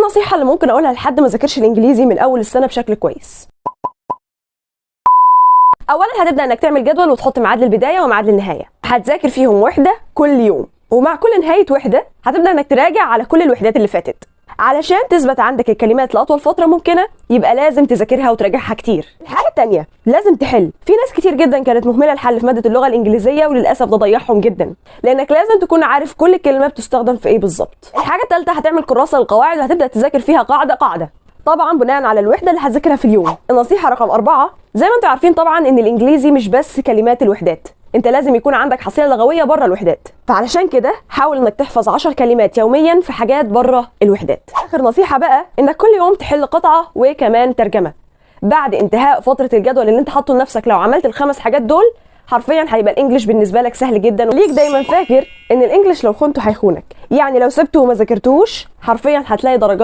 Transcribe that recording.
النصيحة اللي ممكن اقولها لحد ما ذاكرش الانجليزي من اول السنة بشكل كويس؟ اولا هتبدا انك تعمل جدول وتحط ميعاد للبدايه وميعاد للنهايه، هتذاكر فيهم وحده كل يوم، ومع كل نهايه وحده هتبدا انك تراجع على كل الوحدات اللي فاتت. علشان تثبت عندك الكلمات لاطول فتره ممكنه يبقى لازم تذاكرها وتراجعها كتير. الحاجه الثانيه لازم تحل. في ناس كتير جدا كانت مهمله الحل في ماده اللغه الانجليزيه وللاسف ده ضيعهم جدا، لانك لازم تكون عارف كل كلمه بتستخدم في ايه بالظبط. الحاجه الثالثه هتعمل كراسه للقواعد وهتبدا تذاكر فيها قاعده قاعده، طبعا بناء على الوحده اللي هتذاكرها في اليوم. النصيحه رقم 4، زي ما انتم عارفين طبعا ان الانجليزي مش بس كلمات الوحدات، انت لازم يكون عندك حصيله لغويه بره الوحدات، فعلشان كده حاول انك تحفظ 10 كلمات يوميا في حاجات بره الوحدات. اخر نصيحه بقى انك كل يوم تحل قطعه وكمان ترجمه. بعد انتهاء فتره الجدول اللي انت حاطه لنفسك لو عملت ال5 حاجات دول حرفيا هيبقى الانجليش بالنسبه لك سهل جدا. وليك دايما فاكر ان الانجليش لو خنته هيخونك، يعني لو سبته وما ذاكرتوش حرفيا هتلاقي درجات